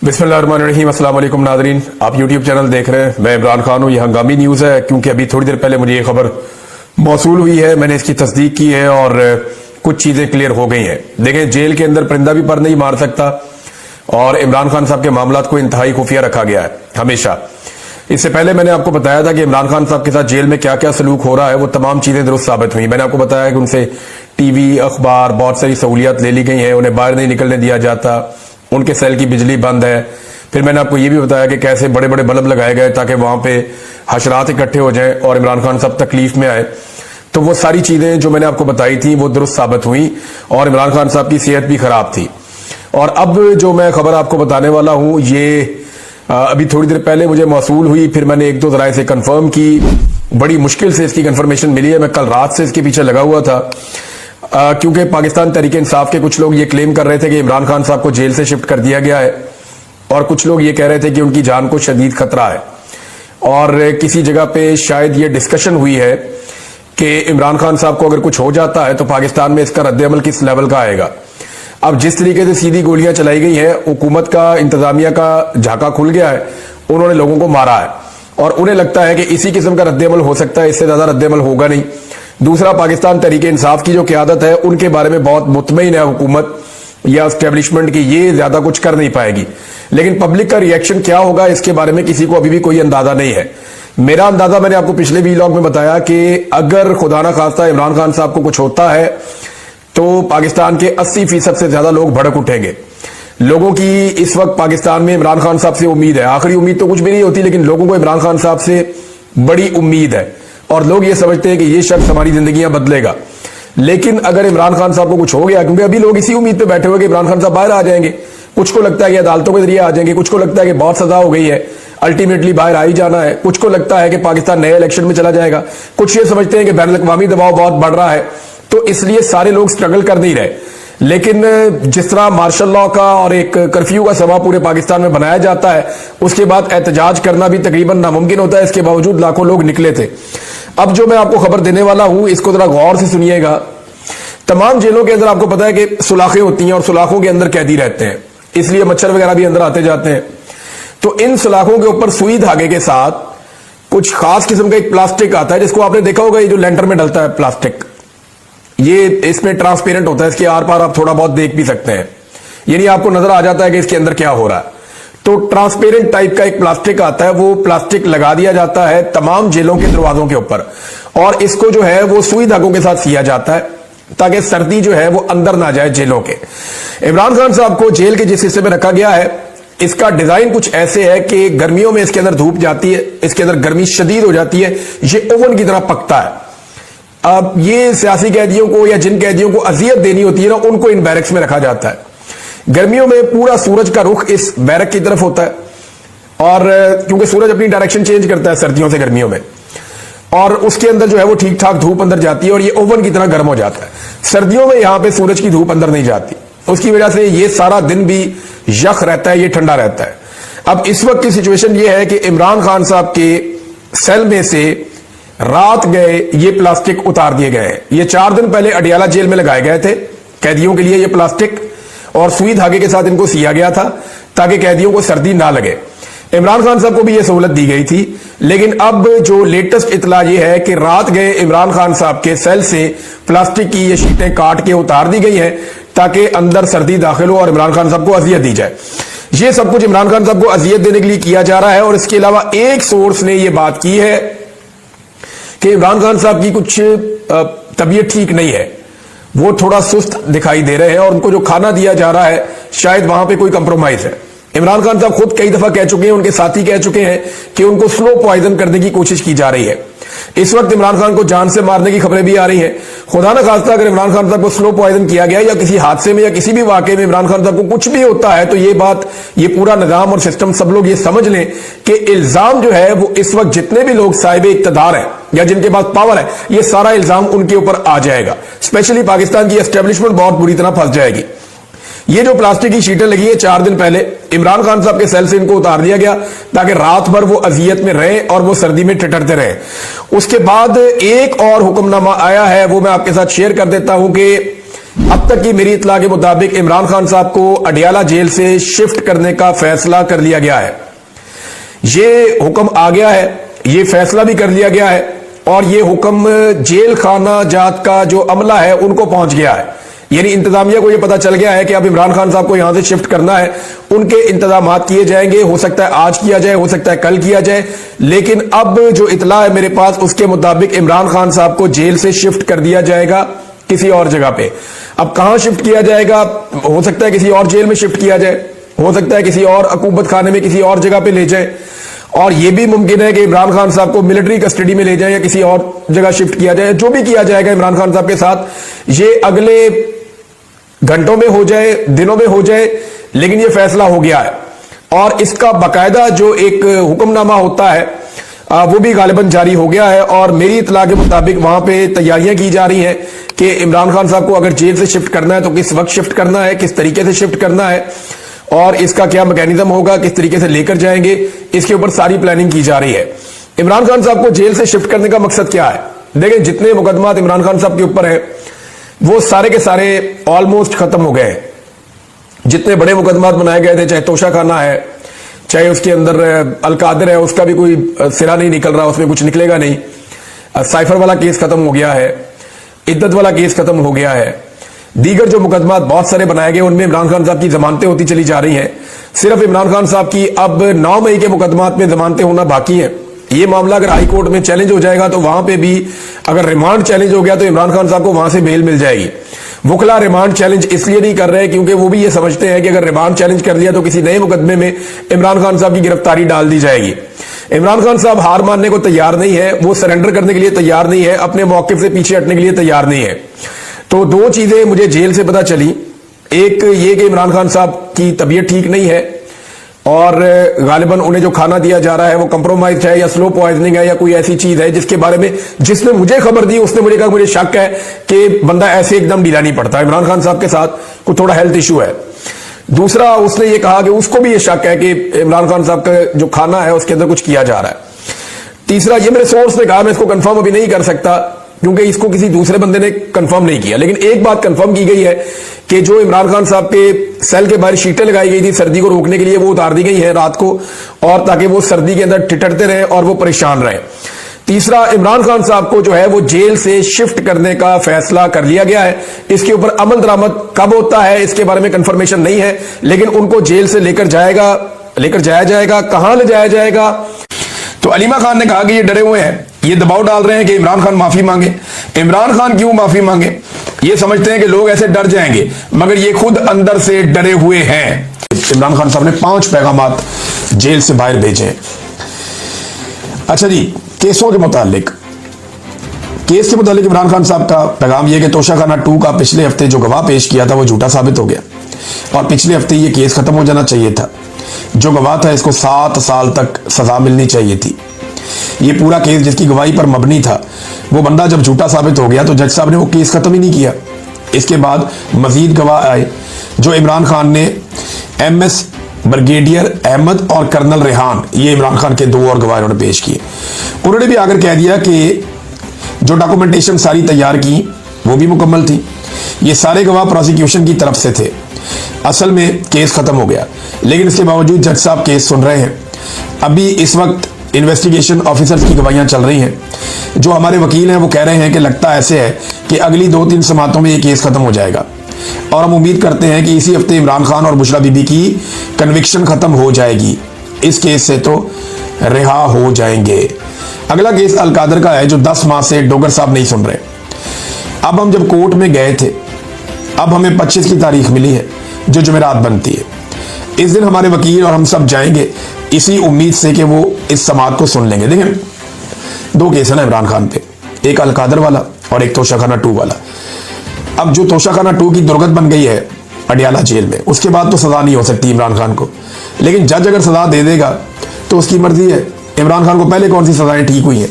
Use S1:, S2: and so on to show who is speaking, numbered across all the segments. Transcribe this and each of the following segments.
S1: बिस्मिल्लाहिर्रहमानिर्रहीम। अस्सलाम वालेकुम नाज़रीन, आप यूट्यूब चैनल देख रहे हैं। मैं इमरान खान हूँ। ये हंगामी न्यूज़ है क्योंकि अभी थोड़ी देर पहले मुझे ये खबर मौसूल हुई है। मैंने इसकी तस्दीक की है और कुछ चीज़ें क्लियर हो गई हैं। देखें, जेल के अंदर परिंदा भी पर नहीं मार सकता और इमरान खान साहब के मामलात को इंतहाई खुफिया रखा गया है हमेशा। इससे पहले मैंने आपको बताया था कि इमरान खान साहब के साथ जेल में क्या क्या सलूक हो रहा है, वो तमाम चीज़ें दुरुस्त साबित हुई। मैंने आपको बताया कि उनसे टीवी, अखबार, बहुत सारी सहूलियात ले ली गई हैं। उन्हें बाहर नहीं निकलने दिया जाता, उनके सेल की बिजली बंद है। फिर मैंने आपको ये भी बताया कि कैसे बड़े बड़े बल्ब लगाए गए ताकि वहां पे हशरात इकट्ठे हो जाएं और इमरान खान साहब तकलीफ में आए। तो वो सारी चीजें जो मैंने आपको बताई थी वो दुरुस्त साबित हुई और इमरान खान साहब की सेहत भी खराब थी। और अब जो मैं खबर आपको बताने वाला हूं, ये अभी थोड़ी देर पहले मुझे मौसूल हुई। फिर मैंने एक दो जराए से कंफर्म की। बड़ी मुश्किल से इसकी कंफर्मेशन मिली है। मैं कल रात से इसके पीछे लगा हुआ था क्योंकि पाकिस्तान तहरीक इंसाफ के कुछ लोग ये क्लेम कर रहे थे कि इमरान खान साहब को जेल से शिफ्ट कर दिया गया है और कुछ लोग ये कह रहे थे कि उनकी जान को शदीद खतरा है। और किसी जगह पे शायद ये डिस्कशन हुई है कि इमरान खान साहब को अगर कुछ हो जाता है तो पाकिस्तान में इसका रद्द-ए-अमल किस लेवल का आएगा। अब जिस तरीके से सीधी गोलियां चलाई गई हैं, हुकूमत का, इंतजामिया का झाका खुल गया है। उन्होंने लोगों को मारा है और उन्हें लगता है कि इसी किस्म का रद्द-ए-अमल हो सकता है, इससे ज्यादा रद्द-ए-अमल होगा नहीं। दूसरा, पाकिस्तान तहरीक इंसाफ की जो क़यादत है उनके बारे में बहुत मुतमईन है हुकूमत या एस्टेब्लिशमेंट की, ये ज्यादा कुछ कर नहीं पाएगी। लेकिन पब्लिक का रिएक्शन क्या होगा इसके बारे में किसी को अभी भी कोई अंदाजा नहीं है। मेरा अंदाजा मैंने आपको पिछले वीलॉग में बताया कि अगर खुदा ना खास्ता इमरान खान साहब को कुछ होता है तो पाकिस्तान के 80% से ज्यादा लोग भड़क उठेंगे। लोगों की इस वक्त पाकिस्तान में इमरान खान साहब से उम्मीद है। आखिरी उम्मीद तो कुछ भी नहीं होती, लेकिन लोगों को इमरान खान साहब से बड़ी उम्मीद है और लोग ये समझते हैं कि ये शख्स हमारी जिंदगियां बदलेगा। लेकिन अगर इमरान खान साहब को कुछ हो गया, क्योंकि अभी लोग इसी उम्मीद पे बैठे हुए कि इमरान खान साहब बाहर आ जाएंगे, कुछ को लगता है कि अदालतों के जरिए आ जाएंगे, कुछ को लगता है कि बहुत सजा हो गई है, अल्टीमेटली बाहर आ ही जाना है, कुछ को लगता है कि पाकिस्तान नए इलेक्शन में चला जाएगा, कुछ ये समझते हैं कि बैनुल अक़वामी दबाव बहुत बढ़ रहा है। तो इसलिए सारे लोग स्ट्रगल कर नहीं रहे। लेकिन जिस तरह मार्शल लॉ का और एक कर्फ्यू का समा पूरे पाकिस्तान में बनाया जाता है, उसके बाद एहतजाज करना भी तकरीबन नामुमकिन होता है। इसके बावजूद लाखों लोग निकले थे। अब जो मैं आपको खबर देने वाला हूं, इसको जरा गौर से सुनिएगा। तमाम जेलों के अंदर आपको पता है कि सुलाखें होती हैं और सुलाखों के अंदर कैदी रहते हैं, इसलिए मच्छर वगैरह भी अंदर आते जाते हैं। तो इन सुलाखों के ऊपर सुई धागे के साथ कुछ खास किस्म का एक प्लास्टिक आता है, जिसको आपने देखा होगा, ये जो लेंटर में डलता है प्लास्टिक, ये इसमें ट्रांसपेरेंट होता है। इसके आर पार आप थोड़ा बहुत देख भी सकते हैं, यानी आपको नजर आ जाता है कि इसके अंदर क्या हो रहा है। तो ट्रांसपेरेंट टाइप का एक प्लास्टिक आता है, वो प्लास्टिक लगा दिया जाता है तमाम जेलों के दरवाजों के ऊपर और इसको जो है वो सुई धागों के साथ सिया जाता है ताकि सर्दी जो है वो अंदर ना जाए जेलों के। इमरान खान साहब को जेल के जिस हिस्से में रखा गया है, इसका डिजाइन कुछ ऐसे है कि गर्मियों में इसके अंदर धूप जाती है, इसके अंदर गर्मी शदीद हो जाती है, ये ओवन की तरह पकता है। अब ये सियासी कैदियों को या जिन कैदियों को अजियत देनी होती है ना, उनको इन बैरक्स में रखा जाता है। गर्मियों में पूरा सूरज का रुख इस बैरक की तरफ होता है और क्योंकि सूरज अपनी डायरेक्शन चेंज करता है सर्दियों से गर्मियों में, और उसके अंदर जो है वो ठीक ठाक धूप अंदर जाती है और ये ओवन की तरह गर्म हो जाता है। सर्दियों में यहां पे सूरज की धूप अंदर नहीं जाती, उसकी वजह से ये सारा दिन भी यख रहता है, ये ठंडा रहता है। अब इस वक्त की सिचुएशन ये है कि इमरान खान साहब के सेल में से रात गए ये प्लास्टिक उतार दिए गए हैं। ये 4 दिन पहले अडियाला जेल में लगाए गए थे कैदियों के लिए ये प्लास्टिक, और सुई धागे के साथ इनको सिया गया था ताकि कैदियों को सर्दी ना लगे। इमरान खान साहब को भी यह सहूलत दी गई थी। लेकिन अब जो लेटेस्ट इतला यह है कि रात गए इमरान खान साहब के सेल से प्लास्टिक की ये शीटें काट के उतार दी गई हैं ताकि अंदर सर्दी दाखिल हो और इमरान खान साहब को अजियत दी जाए। ये सब कुछ इमरान खान साहब को अजियत देने के लिए किया जा रहा है। और इसके अलावा एक सोर्स ने यह बात की है कि इमरान खान साहब की कुछ तबीयत ठीक नहीं है, वो थोड़ा सुस्त दिखाई दे रहे हैं और उनको जो खाना दिया जा रहा है शायद वहां पे कोई कंप्रोमाइज है। इमरान खान साहब खुद कई दफा कह चुके हैं, उनके साथी कह चुके हैं कि उनको स्लो पॉइजन करने की कोशिश की जा रही है। इस वक्त इमरान खान को जान से मारने की खबरें भी आ रही हैं। खुदा ना खास्ता अगर इमरान खान साहब को स्लो पॉइजन किया गया या किसी हादसे में या किसी भी वाकये में इमरान खान साहब को कुछ भी होता है, तो ये बात, ये पूरा निजाम और सिस्टम, सब लोग ये समझ लें कि इल्जाम जो है वो इस वक्त जितने भी लोग साहिब इक्तदार हैं या जिनके पास पावर है, ये सारा इल्जाम उनके ऊपर आ जाएगा। स्पेशली पाकिस्तान की एस्टेब्लिशमेंट बहुत बुरी तरह फंस जाएगी। ये जो प्लास्टिक की शीटें लगी है 4 दिन पहले इमरान खान साहब के सेल से इनको उतार दिया गया ताकि रात भर वो अजियत में रहे और वो सर्दी में ठिठरते रहे। उसके बाद एक और हुक्मनामा आया है, वो मैं आपके साथ शेयर कर देता हूं कि अब तक की मेरी इत्तला के मुताबिक इमरान खान साहब को अडियाला जेल से शिफ्ट करने का फैसला कर लिया गया है। ये हुक्म आ गया है, ये फैसला भी कर लिया गया है और ये हुक्म जेल खाना जात का जो अमला है उनको पहुंच गया है। यानी इंतजामिया को ये पता चल गया है कि अब इमरान खान साहब को यहां से शिफ्ट करना है, उनके इंतजाम किए जाएंगे। हो सकता है आज किया जाए, हो सकता है कल किया जाए, लेकिन अब जो इत्तला है मेरे पास उसके मुताबिक इमरान खान साहब को जेल से शिफ्ट कर दिया जाएगा किसी और जगह पे। अब कहां शिफ्ट किया जाएगा, हो सकता है किसी और जेल में शिफ्ट किया जाए, हो सकता है किसी और अकूबत खाने में किसी और जगह पे ले जाए, और यह भी मुमकिन है कि इमरान खान साहब को मिलिट्री कस्टडी में ले जाए या किसी और जगह शिफ्ट किया जाए। जो भी किया जाएगा इमरान खान साहब के साथ, ये अगले घंटों में हो जाए, दिनों में हो जाए, लेकिन यह फैसला हो गया है। और इसका बाकायदा जो एक हुक्मनामा होता है वो भी गालिबन जारी हो गया है। और मेरी इत्तला के मुताबिक वहां पे तैयारियां की जा रही हैं कि इमरान खान साहब को अगर जेल से शिफ्ट करना है तो किस वक्त शिफ्ट करना है, किस तरीके से शिफ्ट करना है और इसका क्या मैकेनिज्म होगा, किस तरीके से लेकर जाएंगे, इसके ऊपर सारी प्लानिंग की जा रही है। इमरान खान साहब को जेल से शिफ्ट करने का मकसद क्या है? देखिए, जितने मुकदमात इमरान खान साहब के ऊपर है वो सारे के सारे ऑलमोस्ट खत्म हो गए। जितने बड़े मुकदमात बनाए गए थे, चाहे तोशा खाना है, चाहे उसके अंदर अलकादर है, उसका भी कोई सिरा नहीं निकल रहा, उसमें कुछ निकलेगा नहीं। साइफर वाला केस खत्म हो गया है, इद्दत वाला केस खत्म हो गया है। दीगर जो मुकदमात बहुत सारे बनाए गए उनमें इमरान खान साहब की जमानतें होती चली जा रही हैं। सिर्फ इमरान खान साहब की अब 9 मई के मुकदमात में जमानतें होना बाकी है। ये मामला अगर हाई कोर्ट में चैलेंज हो जाएगा तो वहां पे भी अगर रिमांड चैलेंज हो गया तो इमरान खान साहब को वहां से बेल मिल जाएगी। वुकला रिमांड चैलेंज इसलिए नहीं कर रहे क्योंकि वो भी ये समझते हैं कि अगर रिमांड चैलेंज कर लिया तो किसी नए मुकदमे में इमरान खान साहब की गिरफ्तारी डाल दी जाएगी। इमरान खान साहब हार मानने को तैयार नहीं है, वो सरेंडर करने के लिए तैयार नहीं है, अपने मौके से पीछे हटने के लिए तैयार नहीं है। तो 2 चीजें मुझे जेल से पता चली, एक ये कि इमरान खान साहब की तबीयत ठीक नहीं है और गालिबन उन्हें जो खाना दिया जा रहा है वो कंप्रोमाइज है या स्लो पॉइजनिंग है या कोई ऐसी चीज है जिसके बारे में जिसने मुझे खबर दी उसने मुझे कहा मुझे शक है कि बंदा ऐसे एकदम ढीला नहीं पड़ता, इमरान खान साहब के साथ कुछ थोड़ा हेल्थ इशू है। दूसरा, उसने ये कहा कि उसको भी ये शक है कि इमरान खान साहब का जो खाना है उसके अंदर कुछ किया जा रहा है। तीसरा, ये मेरे सोर्स ने कहा, मैं इसको कंफर्म अभी नहीं कर सकता क्योंकि इसको किसी दूसरे बंदे ने कंफर्म नहीं किया, लेकिन एक बात कंफर्म की गई है कि जो इमरान खान साहब के सेल के बाहर शीटें लगाई गई थी सर्दी को रोकने के लिए वो उतार दी गई है रात को, और ताकि वो सर्दी के अंदर ठिठरते रहे और वो परेशान रहे। तीसरा, इमरान खान साहब को जो है वो जेल से शिफ्ट करने का फैसला कर लिया गया है। इसके ऊपर अमल दरामद कब होता है इसके बारे में कंफर्मेशन नहीं है, लेकिन उनको जेल से लेकर जाया जाएगा। कहां ले जाया जाएगा? तो अलीमा खान ने कहा कि ये डरे हुए हैं, ये दबाव डाल रहे हैं कि इमरान खान माफी मांगे। इमरान खान क्यों माफी मांगे? ये समझते हैं कि लोग ऐसे डर जाएंगे, मगर ये खुद अंदर से डरे हुए हैं। इमरान खान साहब ने 5 पैगामात जेल से बाहर भेजे हैं। अच्छा जी, केसों के मुतालिक इमरान खान साहब का पैगाम यह कि तोशाखाना 2 का पिछले हफ्ते जो गवाह पेश किया था वो झूठा साबित हो गया और पिछले हफ्ते ये केस खत्म हो जाना चाहिए था। जो गवाह था इसको 7 साल तक सजा मिलनी चाहिए थी। ये पूरा केस जिसकी गवाही पर मबनी था वो बंदा जब झूठा साबित हो गया तो जज साहब ने वो केस खत्म ही नहीं किया। इसके बाद मजीद गवाह आए जो इमरान खान ने MS ब्रिगेडियर अहमद और कर्नल रेहान, ये इमरान खान के 2 और गवाह उन्होंने पेश किए। उन्होंने भी आकर कह दिया कि जो डॉक्यूमेंटेशन सारी तैयार की वो भी मुकम्मल थी। ये सारे गवाह प्रोसिक्यूशन की तरफ से थे। असल में केस खत्म हो गया, लेकिन इसके बावजूद जज साहब केस सुन रहे हैं। अभी इस वक्त इन्वेस्टिगेशन ऑफिसर्स की गवाहियां चल रही हैं। जो हमारे वकील हैं वो कह रहे हैं कि लगता ऐसे है कि अगली 2-3 समातों में ये केस खत्म हो जाएगा और हम उम्मीद करते हैं कि इसी हफ्ते इमरान खान और बुशरा बीबी की कन्विक्शन खत्म हो जाएगी। इस केस से तो रिहा हो जाएंगे। अगला केस अलकादर का है जो 10 माह से डोगर साहब नहीं सुन रहे। अब हम जब कोर्ट में गए थे, अब हमें 25 की तारीख मिली है जो जुमेरात बनती है। इस दिन हमारे वकील और हम सब जाएंगे इसी उम्मीद से कि वो इस समाअत को सुन लेंगे। देखें, 2 केस है ना इमरान खान पे, एक अलकादर वाला और एक तोशाखाना 2 वाला। अब जो तोशाखाना 2 की दुर्गत बन गई है अडियाला जेल में, उसके बाद तो सजा नहीं हो सकती इमरान खान को, लेकिन जज अगर सजा दे देगा तो उसकी मर्जी है। इमरान खान को पहले कौन सी सजाएं ठीक हुई हैं?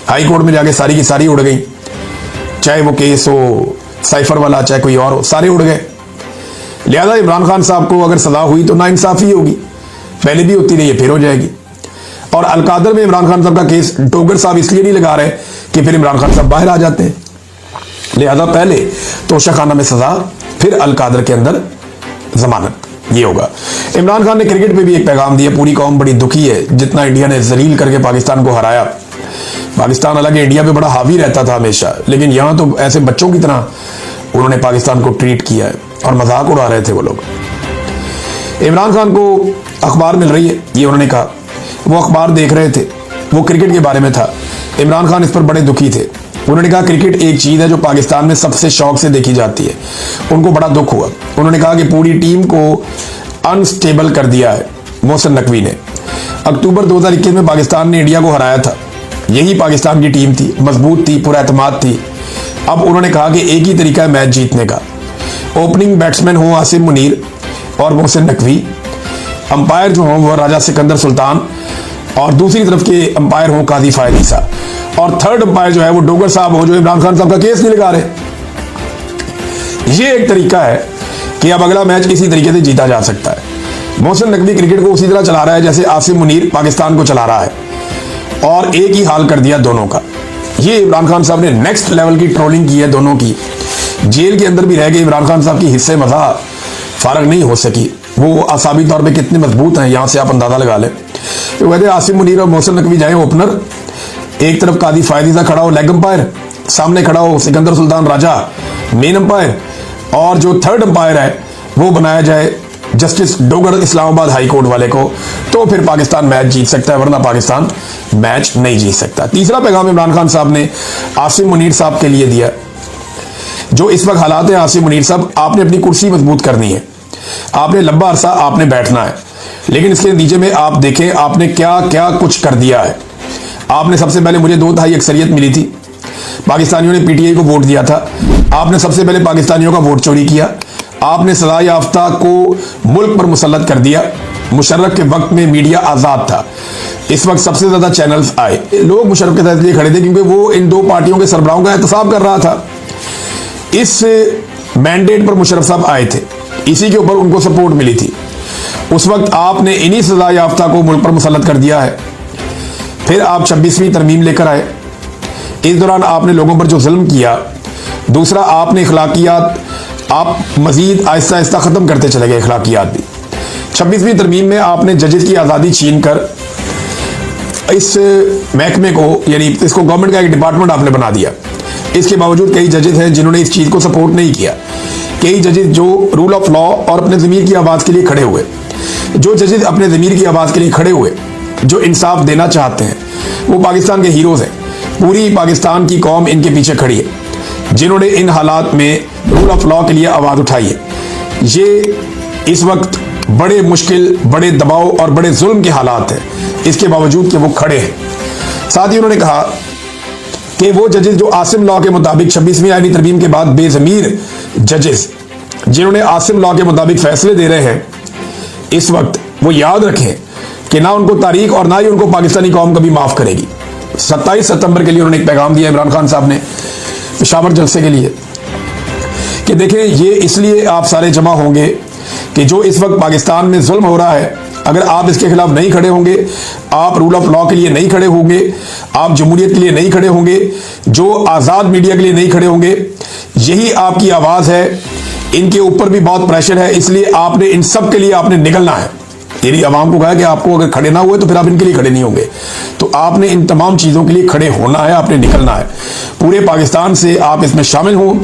S1: हाई कोर्ट में जाके सारी की सारी उड़ गई, चाहे वो केस हो साइफर वाला चाहे कोई और हो, सारे उड़ गए। लिहाजा इमरान खान साहब को अगर सजा हुई तो नाइंसाफी होगी, पहले भी होती रही है फिर हो जाएगी। और अलकादर में इमरान खान साहब का केस डोगर साहब इसलिए नहीं लगा रहे कि फिर इमरान खान साहब बाहर आ जाते हैं। लिहाजा पहले तोशाखाना में सजा
S2: फिर अल कादर के अंदर जमानत, ये होगा। इमरान खान ने क्रिकेट पे भी एक पैगाम दिया, पूरी कौम बड़ी दुखी है जितना इंडिया ने जलील करके पाकिस्तान को हराया। पाकिस्तान हालांकि इंडिया पे बड़ा हावी रहता था हमेशा, लेकिन यहां तो ऐसे बच्चों की तरह उन्होंने पाकिस्तान को ट्रीट किया है और मजाक उड़ा रहे थे वो लोग। इमरान खान को अखबार मिल रही है, ये उन्होंने कहा। वो अखबार देख रहे थे, वो क्रिकेट के बारे में था। इमरान खान इस पर बड़े दुखी थे। उन्होंने कहा क्रिकेट एक चीज है जो पाकिस्तान में सबसे शौक से देखी जाती है। उनको बड़ा दुख हुआ। उन्होंने कहा कि पूरी टीम को अनस्टेबल कर दिया है मोहसिन नकवी ने। अक्टूबर 2021 में पाकिस्तान ने इंडिया को हराया था, यही पाकिस्तान की टीम थी, मजबूत थी, पुरएतमाद थी। अब उन्होंने कहा कि एक ही तरीका है मैच जीतने का, ओपनिंग बैट्समैन हो आसिम मुनीर और मोहसिन नकवी, अंपायर जो हो वो राजा सिकंदर सुल्तान, और दूसरी तरफ के अंपायर हो काजी फायद ईसा, और थर्ड अंपायर जो है वो डोगर साहब हो जो इमरान खान साहब का केस नहीं लगा रहे। ये एक तरीका है कि अब अगला मैच इसी तरीके से जीता जा सकता है। मोहसिन नकवी क्रिकेट को उसी तरह चला रहा है जैसे आसिम मुनीर पाकिस्तान को चला रहा है, और एक ही हाल कर दिया दोनों का। ये इमरान खान साहब ने नेक्स्ट लेवल की ट्रोलिंग की है दोनों की। जेल के अंदर भी रह गए इमरान खान साहब की हिस्से मजा फारग नहीं हो सकी। वो आसाबी तौर पे कितने मजबूत हैं यहां से आप अंदाजा लगा लें। तो कहते आसिम मुनीर और मोहसिन नकवी जाए ओपनर, एक तरफ कादी फायदीसा खड़ा हो लेग अंपायर, सामने खड़ा हो सिकंदर सुल्तान राजा मेन अंपायर, और जो थर्ड अंपायर है वो बनाया जाए justice Dogar Islamabad high court वाले को, तो फिर पाकिस्तान मैच जीत सकता है, वरना पाकिस्तान मैच नहीं जीत सकता। तीसरा पैगाम इमरान खान साहब ने आसिम मुनीर साहब के लिए दिया। जो इस वक्त हालात है आसिम मुनीर साहब, आपने अपनी कुर्सी मजबूत करनी है, आपने लंबा अरसा आपने बैठना है, लेकिन इसके नतीजे में आप देखें आपने क्या क्या कुछ कर दिया है। आपने सबसे पहले, मुझे 2/3 अक्सरियत मिली थी, पाकिस्तानियों ने पीटीआई को वोट दिया था, आपने सबसे पहले पाकिस्तानियों का वोट चोरी किया, आपने सजा याफ्ता को मुल्क पर मुसल्लत कर दिया। मुशर्रफ के वक्त में मीडिया आजाद था, इस वक्त सबसे ज्यादा चैनल्स आए। लोग मुशर्रफ के साथ इसलिए खड़े थे क्योंकि वो इन दो पार्टियों के सरबराहों का एहतसाब कर रहा था। इस मैंडेट पर मुशर्रफ साहब आए थे, इसी के ऊपर उनको सपोर्ट मिली थी। उस वक्त आपने इन्हीं सजा याफ्ता को मुल्क पर मुसल्लत कर दिया है। फिर आप 26वीं तरमीम लेकर आए, इस दौरान आपने लोगों पर जो जुल्म किया। दूसरा, आपने इखलाकियात आप मजीद आहिस्ता आहिस्ता खत्म करते चले गए, इखलाकियात भी। 26वीं तरमीम में आपने जजेस की आज़ादी छीन कर इस महकमे को, यानी इसको गवर्नमेंट का एक डिपार्टमेंट आपने बना दिया। इसके बावजूद कई जजेस हैं जिन्होंने इस चीज़ को सपोर्ट नहीं किया, कई जजेस जो रूल ऑफ लॉ और अपने ज़मीर की आवाज़ के लिए खड़े हुए, जो जजेस अपने ज़मीर की आवाज़ के लिए खड़े हुए, जो इंसाफ देना चाहते हैं, वो पाकिस्तान के हीरोज़ हैं। पूरी पाकिस्तान की कौम इनके पीछे खड़ी है, जिन्होंने इन हालात में रूल ऑफ लॉ के लिए आवाज़ उठाई है। ये इस वक्त बड़े मुश्किल, बड़े दबाव और बड़े जुल्म के हालात हैं, इसके बावजूद कि वो खड़े हैं। साथ ही उन्होंने कहा कि वो जजेस जो आसिम लॉ के मुताबिक 26वीं आईनी तरमीम के बाद बेज़मीर जजेस जिन्होंने आसिम लॉ के मुताबिक फैसले दे रहे हैं, इस वक्त वो याद रखें कि ना उनको तारीख और ना ही उनको पाकिस्तानी कौम कभी माफ करेगी। 27 सितंबर के लिए उन्होंने एक पैगाम दिया इमरान खान साहब ने पेशावर जलसे के लिए कि देखें, ये इसलिए आप सारे जमा होंगे कि जो इस वक्त पाकिस्तान में जुल्म हो रहा है, अगर आप इसके खिलाफ नहीं खड़े होंगे, आप रूल ऑफ लॉ के लिए नहीं खड़े होंगे, आप जमहूरियत के लिए नहीं खड़े होंगे, जो आज़ाद मीडिया के लिए नहीं खड़े होंगे, यही आपकी आवाज़ है। इनके ऊपर भी बहुत प्रेशर है, इसलिए आपने इन सब के लिए आपने निकलना है। तेरी आवाम को कहा कि आपको अगर खड़े ना हुए तो फिर आप इनके लिए खड़े नहीं होंगे, तो आपने इन तमाम चीज़ों के लिए खड़े होना है, आपने निकलना है। पूरे पाकिस्तान से आप इसमें शामिल हों,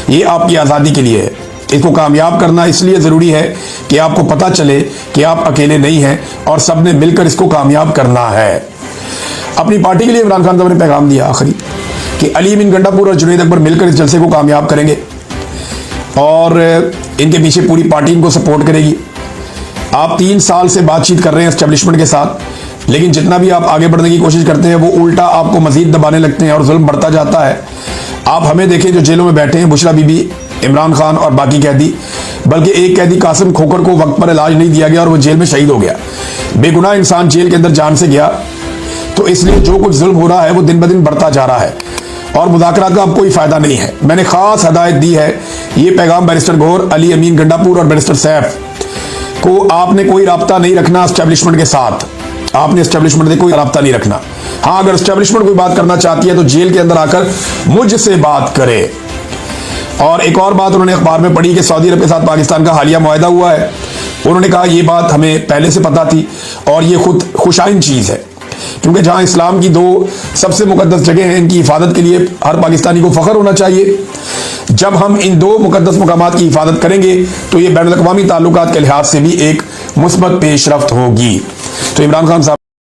S2: ये आपकी आज़ादी के लिए है। इसको कामयाब करना इसलिए ज़रूरी है कि आपको पता चले कि आप अकेले नहीं हैं और सब ने मिलकर इसको कामयाब करना है। अपनी पार्टी के लिए इमरान खान साहब ने पैगाम दिया आखिरी कि अली अमीन गंडापुर और जुनैद अकबर मिलकर इस जलसे को कामयाब करेंगे और इनके पीछे पूरी पार्टी इनको सपोर्ट करेगी। आप 3 साल से बातचीत कर रहे हैं एस्टेब्लिशमेंट के साथ, लेकिन जितना भी आप आगे बढ़ने की कोशिश करते हैं वो उल्टा आपको मजीद दबाने लगते हैं और जुल्म बढ़ता जाता है। आप हमें देखें जो जेलों में बैठे हैं, बुशरा बीबी, इमरान खान और बाकी कैदी, बल्कि एक कैदी कासिम खोखर को वक्त पर इलाज नहीं दिया गया और वो जेल में शहीद हो गया। बेगुनाह इंसान जेल के अंदर जान से गया, तो इसलिए जो कुछ जुल्म हो रहा है वो दिन ब दिन बढ़ता जा रहा है और मुज़ाकरात का अब कोई फायदा नहीं है। मैंने खास हदायत दी है, ये पैगाम बैरिस्टर गौहर, अली अमीन गंडापुर और बैरिस्टर सैफ को आपने कोई राब्ता नहीं रखना एस्टेब्लिशमेंट के साथ, आपने एस्टेब्लिशमेंट से कोई राब्ता नहीं रखना। हाँ, अगर एस्टेब्लिशमेंट कोई बात करना चाहती है तो जेल के अंदर आकर मुझसे बात करे। और एक और बात उन्होंने अखबार में पढ़ी कि सऊदी अरब के साथ पाकिस्तान का हालिया मुआहदा हुआ है। उन्होंने कहा ये बात हमें पहले से पता थी और ये खुद खुशाइन चीज़ है, क्योंकि जहां इस्लाम की 2 सबसे मुकद्दस जगह हैं, इनकी हिफाजत के लिए हर पाकिस्तानी को फख्र होना चाहिए। जब हम इन 2 मुकद्दस मकामात की हिफाजत करेंगे तो ये बैनुल अक़वामी ताल्लुकात के लिहाज से भी एक मुस्बत पेशरफ्त होगी। तो इमरान खान साहब